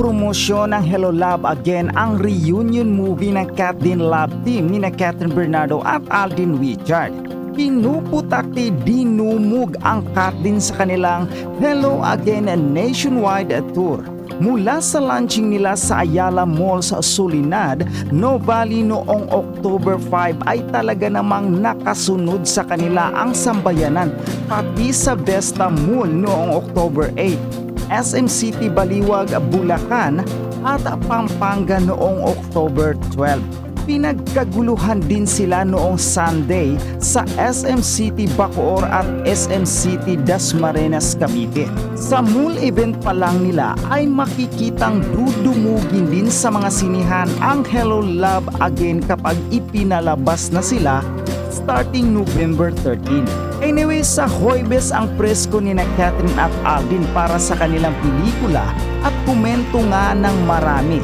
pinopromosyon ng Hello Love Again ang reunion movie ng Kat Din Love Team ni na Catherine Bernardo at Alden Richard. Pinuputakti dinumog ang Kat Din sa kanilang Hello Again nationwide tour. Mula sa launching nila sa Ayala Mall sa Sulinad, Novali noong October 5 ay talaga namang nakasunod sa kanila ang sambayanan, pati sa Vesta Mall noong October 8, SM City Baliwag, Bulacan at Pampanga noong October 12. Pinagkaguluhan din sila noong Sunday sa SM City Bacoor at SM City Dasmariñas, Cavite. Sa mall event pa lang nila ay makikitang dudumugin din sa mga sinihan ang Hello Love Again kapag ipinalabas na sila starting November 13. Anyway, sa Huwebes ang presko ni na Catherine at Alden para sa kanilang pelikula at komento nga ng marami.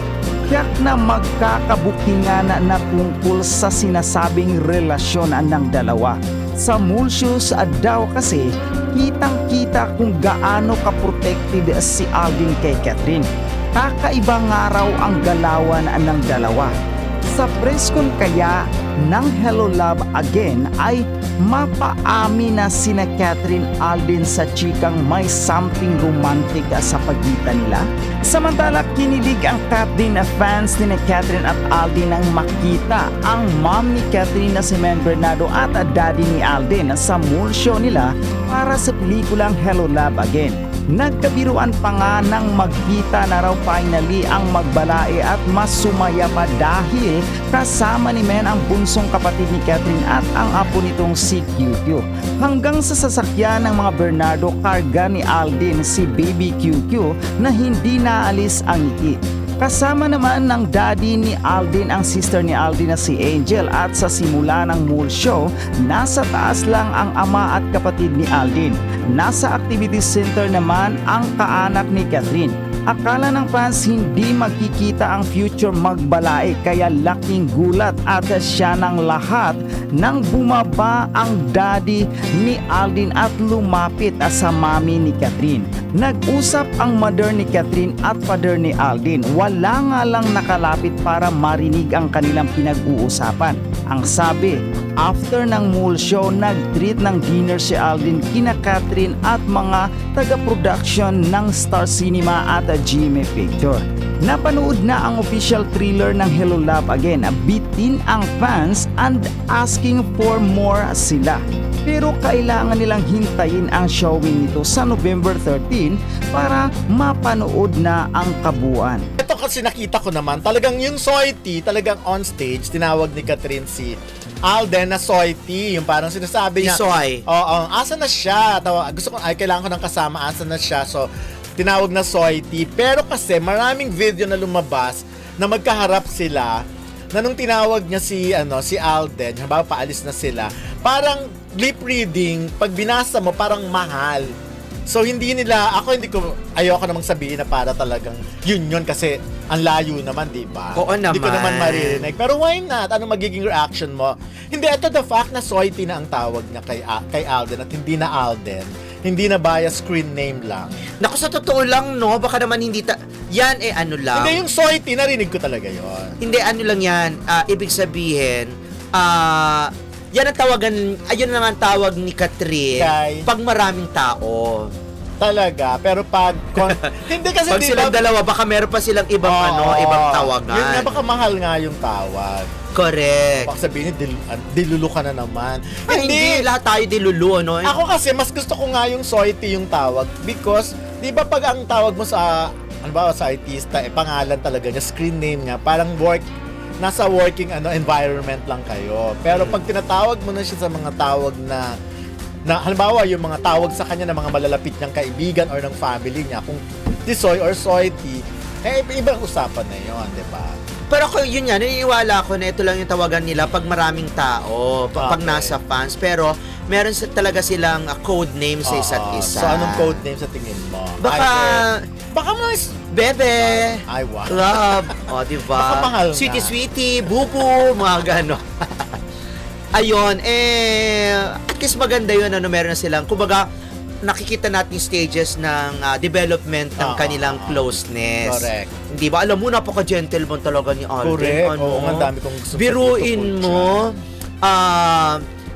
Tiyak na magkakabukingan na tungkol sa sinasabing relasyon ng dalawa. Sa mall shows daw kasi, kitang-kita kung gaano ka-protected si Alden kay Catherine. Kakaiba nga raw ang galawan ng dalawa. Sa preskon kaya ng Hello Love Again ay mapaami na sina Catherine Alden sa chikang may something romantic sa pagitan nila. Samantala kinilig ang Kat Din na fans ni Catherine at Alden nang makita ang mom ni Catherine na si Mem Bernardo at daddy ni Alden sa mall show nila para sa pelikulang Hello Love Again. Nagkabiruan pa nga nang magkita na raw finally ang magbalae at mas sumaya pa dahil kasama ni Men ang bunsong kapatid ni Catherine at ang apo nitong si QQ. Hanggang sa sasakyan ng mga Bernardo karga ni Alden si Baby QQ na hindi naalis ang ngiti. Kasama naman ng daddy ni Alden ang sister ni Alden na si Angel at sa simula ng mall show, nasa taas lang ang ama at kapatid ni Alden. Nasa activity center naman ang kaanak ni Catherine. Akala ng fans hindi magkikita ang future magbalae kaya laking gulat at siya ng lahat nang bumaba ang daddy ni Alden at lumapit sa mami ni Catherine. Nag-usap ang mother ni Catherine at father ni Alden. Wala nga lang nakalapit para marinig ang kanilang pinag-uusapan. Ang sabi, after ng mall show, nag-treat ng dinner si Alden kina Catherine at mga taga-production ng Star Cinema at GMA Picture. Napanood na ang official trailer ng Hello Love Again. Bitin ang fans and asking for more sila. Pero kailangan nilang hintayin ang showing nito sa November 13 para mapanood na ang kabuuan. Ito kasi nakita ko naman, talagang yung Soiti, talagang on stage, tinawag ni Catherine si Alden na Soiti, yung parang sinasabi niya. Soy. Oo, asa na siya? Gusto ko, kailangan ko ng kasama, asa na siya? So, tinawag na Soiti. Pero kasi maraming video na lumabas na magkaharap sila na nung tinawag niya si Alden, halimbawa paalis na sila, parang lip reading, pag binasa mo, parang mahal. So ayoko namang sabihin na para talagang yun kasi ang layo naman, di ba? Oo naman. Hindi ko naman maririnig. Pero why not? Ano magiging reaction mo? Hindi, ito the fact na Soiti na ang tawag niya kay Alden at hindi na Alden. Hindi na bias screen name lang. Naku, sa totoo lang, no? Baka naman hindi yan ano lang. Hindi, yung Soiti, narinig ko talaga yon. Hindi, ano lang yan. Ibig sabihin, yan ang tawagan, ayun naman tawag ni Catherine pag maraming tao. Talaga, pero hindi kasi pag silang dalawa, baka meron pa silang ibang ibang tawagan. Yun nga, baka mahal nga yung tawag. Correct. Baka sabihin, dilulu ka na naman. Hindi, lahat tayo dilulu, no? Ako kasi, mas gusto ko nga yung Soiti yung tawag because, di ba pag ang tawag mo sa, ano ba, sa artista, pangalan talaga niya, screen name nga, parang nasa working environment lang kayo. Pero pag tinatawag mo na siya sa mga tawag na halimbawa yung mga tawag sa kanya ng mga malalapit niyang kaibigan or ng family niya, kung Tisoy or Soiti, ibang usapan na yun, di ba? Pero ako, yun yan, naniniwala ko na ito lang yung tawagan nila pag maraming tao, pag nasa fans. Pero meron talaga silang code name sa isa't isa. So, anong code name sa tingin mo? Baka mas bebe, wow. love, diba? Baka mahal na. Sweetie, bubu, mga gano'n. Ayun, at least maganda yun, meron na silang, kumbaga, nakikita natin yung stages ng development ng kanilang closeness. Correct. Hindi ba? Alam mo, napaka-gentleman talaga ni Alden. Correct. Oo, ang dami kong gusto Biruin mo,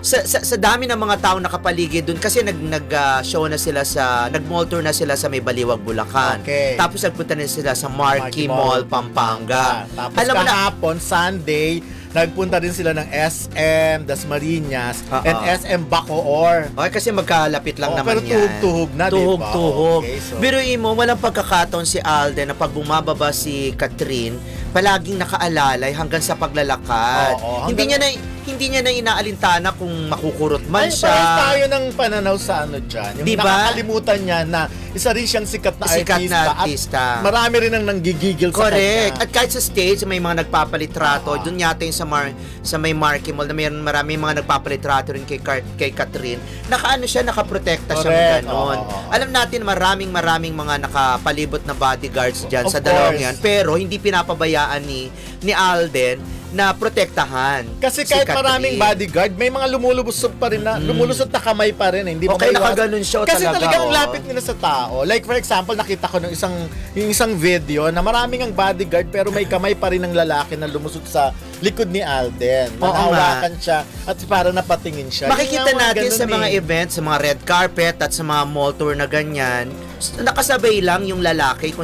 sa dami ng mga tao nakapaligid doon kasi nag-show na sila nag-mall tour na sila sa may Baliwag, Bulacan. Okay. Tapos nagpunta na sila sa Marquee Mall, Pampanga. Tapos Alam mo na, kahapon, Sunday, nagpunta din sila ng SM Dasmariñas and SM Bacoor. okay, kasi magkalapit lang naman pero yan. tuhog-tuhog na, di ba? Tuhog-tuhog. Okay, so- Biruin mo, walang pagkakataon si Alden na pag bumababa si Catherine, palaging nakaalalay hanggang sa paglalakad. Oo, Hindi niya na inaalintana kung makukurot man Ay, siya. parang tayo ng pananaw sa ano dyan. Yung Diba? nakakalimutan niya na isa rin siyang sikat na artista. At marami rin ang nanggigigil sa Correct. kanya. At kahit sa stage, may mga nagpapalitrato. Doon yata yung sa may Marquee Mall na maraming mga nagpapalitrato rin kay Catherine. Nakaano siya, nakaprotekta siya Correct. gano'n. Oo. Alam natin maraming mga nakapalibot na bodyguards dyan Of sa dalawang course. yan. Pero hindi pinapabayaan ni Alden na protektahan Kasi si kahit Catherine. maraming bodyguard, may mga lumulusot pa rin na, lumulusot na kamay pa rin. Hindi Okay, maiwasan. nakaganon siya Kasi talaga, talagang oh. lapit nila sa tao. Like for example, nakita ko yung isang video na maraming ang bodyguard pero may kamay pa rin ng lalaki na lumusot sa likod ni Alden. Oo Nanawakan siya at parang napatingin siya. Makikita Yun nga, natin ganun sa mga eh. events, sa mga red carpet at sa mga mall tour na ganyan, nakasabay lang yung lalaki kung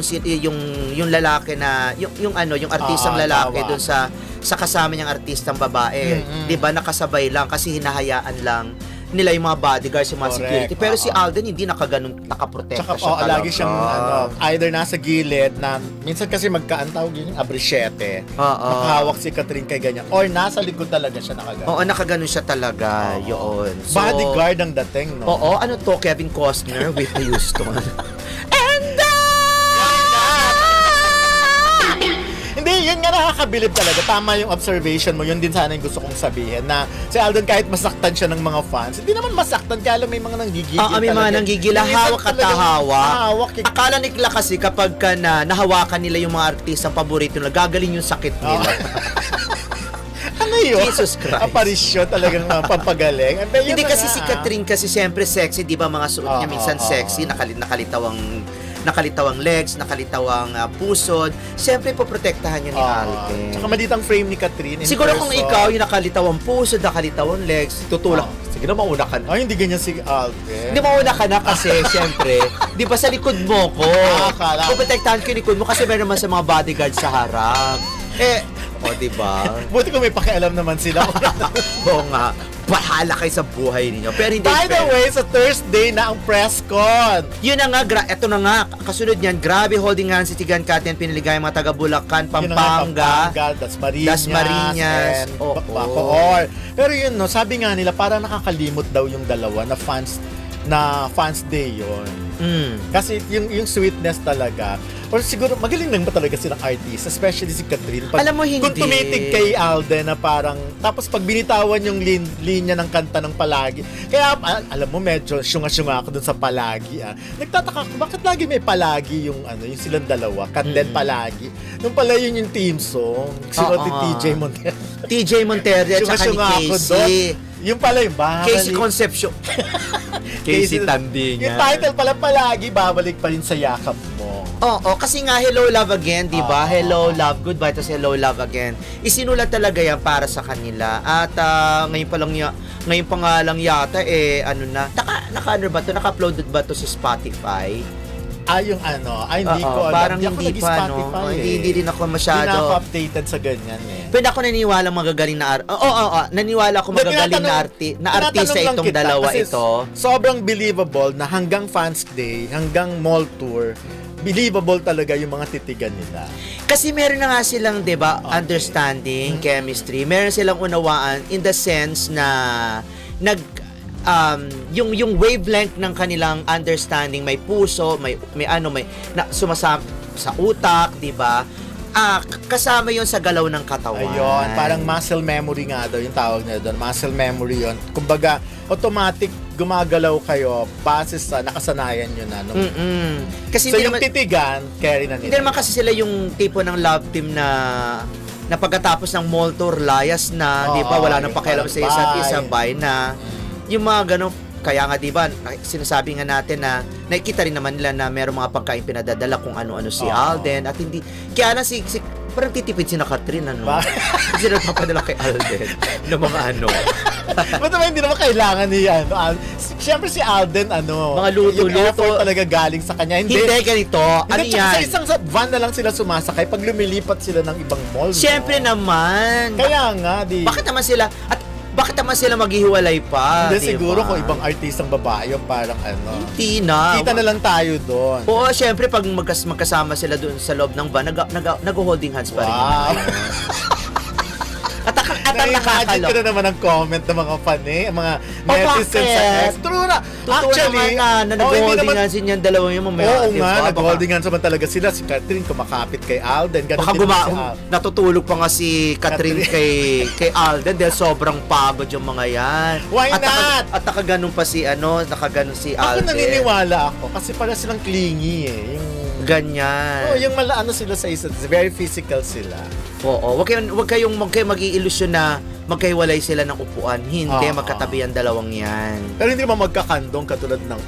yung lalaki na yung artistang lalaki tama. doon sa kasama niyang artistang babae. 'Di ba? Nakasabay lang kasi hinahayaan lang nila yung mga bodyguards, yung mga Correct, security. Pero si oo. Alden hindi nakaprotekta Tsaka siya talaga. lagi siyang either nasa gilid na minsan kasi magkaantawag yun yung abrisyete. Oo. Makahawak si Catherine kay ganyan. Or nasa likod talaga siya nakagano. Oo, nakaganon siya talaga. Yun. So, Bodyguard ang dating, no? Oo, ano to? Kevin Costner, Whitney Houston. Hindi, yun nga nakakabilib talaga. Tama yung observation mo. Yun din sana yung gusto kong sabihin na si Alden kahit masaktan siya ng mga fans, hindi naman masaktan kaya lang may mga nanggigigil May mga nanggigil. Yung isang Hawak at talagang hawak. hawak. Akala nila kasi kapag ka nahawakan nila yung mga artistang paborito nila, gagaling yung sakit nila. Ano yun? Jesus Christ. Aparisyon talagang pampagaling. Yun Hindi na kasi nga. si Catherine kasi siyempre sexy, di ba mga suot niya minsan Oo. sexy, nakalitawang legs, nakalitawang pusod. Siyempre poprotektahan niya ni Alden. Tsaka malitang frame ni Catherine in Siguro kung person. ikaw yung nakalitawang pusod, nakalitawang legs, tutulak. Sige na, mauna ka na. Ay, hindi ganyan si Alden. Hindi mauna ka na kasi, siyempre, di ba sa likod mo ko? Akala. Puprotektahan ko yung likod mo kasi meron naman sa mga bodyguard sa harap. Di ba? Buti kung may pakialam naman sila. Oo nga, bahala kayo sa buhay ninyo. Pero hindi By the fair. way, sa Thursday na ang press con. Yun na nga, eto na nga, kasunod niyan, grabe holding hands si Tigan Katen, piniligay mga taga Bulacan, Yun na nga, Pampanga. Dasmariñas. and Oo. Bacoor. Pero yun, no, sabi nga nila, parang nakakalimot daw yung dalawa na fans day yun. Kasi yung sweetness talaga, or siguro magaling lang ba talaga silang artist, especially si Catherine. Alam mo, hindi. Kung tumitig kay Alden na parang, tapos pag binitawan yung linya ng kanta ng Palagi, kaya alam mo, medyo syunga-syunga ako dun sa Palagi. Nagtataka ako, bakit lagi may Palagi yung silang dalawa, Catherine Palagi. Nung pala yun yung team song, sinuot ni TJ Montero. TJ Montero at saka ni Syunga-syunga ako Casey. doon. Yung pala yung Casey Concepcion. Casey Tandingan. Yung title pala palagi, babalik pa rin sa yakap mo. Oo, kasi nga Hello Love Again, 'di ba? Hello Love Goodbye tapos Hello Love Again. Isinulat talaga 'yan para sa kanila. At ngayon pa nga lang yata naka-ano ba 'to? Naka-uploaded ba 'to sa Spotify? Yung hindi ko alam. Parang Di ako hindi pa, no? nag-Spotify, Hindi din ako Hindi na masyado. ako updated sa ganyan eh. Pero ako naniniwala magagaling na naniwala ako magagaling na artista Tinatanong lang itong kita, dalawa kasi ito. Sobrang believable na hanggang fans day, hanggang mall tour, believable talaga yung mga titigan nila. Kasi meron na nga silang, 'di ba, Okay. understanding, chemistry. Meron silang unawaan in the sense na yung wavelength ng kanilang understanding, may puso, may sumasama sa utak, 'di ba? Kasama 'yon sa galaw ng katawan. Ayun, parang muscle memory nga daw yung tawag nila doon. Muscle memory yun. Kumbaga, automatic gumagalaw kayo base sa nakasanayan nyo na. No? Kasi So hindi yung naman, titigan, carry na nila. hindi naman kasi sila yung tipo ng love team na pagkatapos ng mall tour, layas na, Oo, 'di ba? Wala nang yung pakialam sa isa't isa, bye na. Yung mga ganun, kaya nga 'di ba, sinasabi nga natin na nakikita rin naman nila na merong mga pagkain pinadadala kung ano-ano si Oo. Alden at hindi kaya na si parang titipid si Catherine ano. Kasi nagpapadala kay Alden ng mga ano. Ba't naman hindi naman kailangan ni Siyempre si Alden, Mga luto-luto. yung effort talaga galing sa kanya. Hindi ganito. Ano Hindi, tsaka yan? sa isang van na lang sila sumasakay pag lumilipat sila ng ibang mall. no? Siyempre naman. Kaya nga, di. Bakit naman sila maghihiwalay pa? Hindi, diba? siguro kung ibang artistang babae yung parang Hindi na. Kita na lang tayo doon. Oo, syempre pag magkasama sila doon sa loob ng van, nag-holding hands pa rin. Wow. At ang Na-imagine ko nakakaloka. na naman ang comment ng mga fan mga netizens sa bakit? X. True na. Totoo naman na hindi nag-holding naman- hands yung dalawang yung mamaya. Oo diba? nga, Baka- nag-holding hands naman talaga sila. Si Catherine kumakapit kay Alden. Ganun Baka din naman si Alden. natutulog pa nga si Catherine kay Alden dahil sobrang pagod yung mga yan. Why not? At nakaganon pa si nakaganon si Ako Alden. naniniwala ako kasi para silang clingy eh. Ganyan. Yung malaano sila sa isa't isa. Very physical sila. Oo, wag kayong mag-iilusyon na magkahiwalay sila ng upuan. Hindi, Oo. magkatabi ang dalawang yan. Pero hindi naman magkakandong katulad ng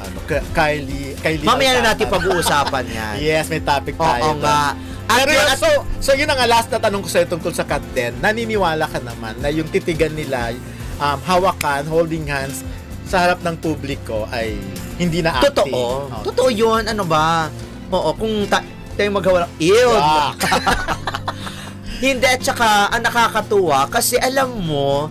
Kylie Mamaya na natin Alcantara. pag-uusapan yan. Yes, may topic tayo. Oo nga. Pero At- yun, at- so yun ang last na tanong ko sa'yo tungkol sa Kat Den. Naniniwala ka naman na yung titigan nila, hawakan, holding hands, sa harap ng publiko ay hindi na acting. Totoo. Oh. Totoo yun. Ano ba? Oo, kung tayo maghawa Ew! Yeah. Hindi, at saka ang nakakatuwa kasi alam mo,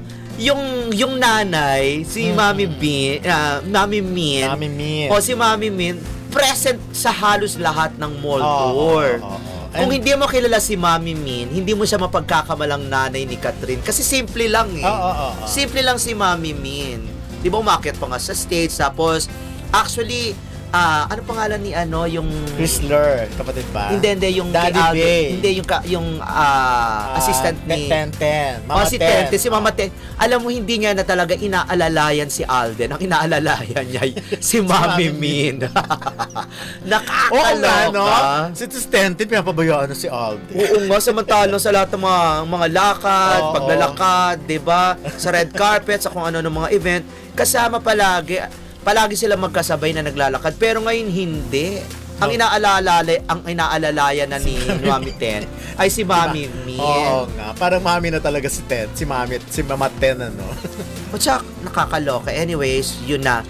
yung nanay, si Mami Min, Mami Min. o si Mami Min, present sa halos lahat ng mall tour. Kung hindi mo kilala si Mami Min, hindi mo siya mapagkakamalang nanay ni Catherine. Kasi simple lang eh. Oo. Simple lang si Mami Min. Di ba umakyat pa nga sa stage, tapos, actually, ano pangalan ni yung... Chrysler, kapatid ba? Hindi, yung Daddy kay Aldo. Bay. Hindi, yung assistant ni... Ten. Oh, si Tente, si Mama Ten. Alam mo, hindi niya na talaga inaalalayan si Alden. Ang inaalalayan niya ay si Mami Mami Min. Oo nga, Nakakaloka. no? Si Tenten, pinapabayaan na si Alden. Oo nga, samantalang sa lahat ng mga lakad, Oo. paglalakad, 'di ba? Sa red carpet, sa kung ano ng mga event, kasama palagi sila magkasabay na naglalakad. Pero ngayon hindi. Ang inaalalayan na ni Mami Ten ay si Mami Min. Oo nga, parang mami na talaga si Ten. Si Mama Ten, O tsaka, nakakaloka. Anyways, yun na.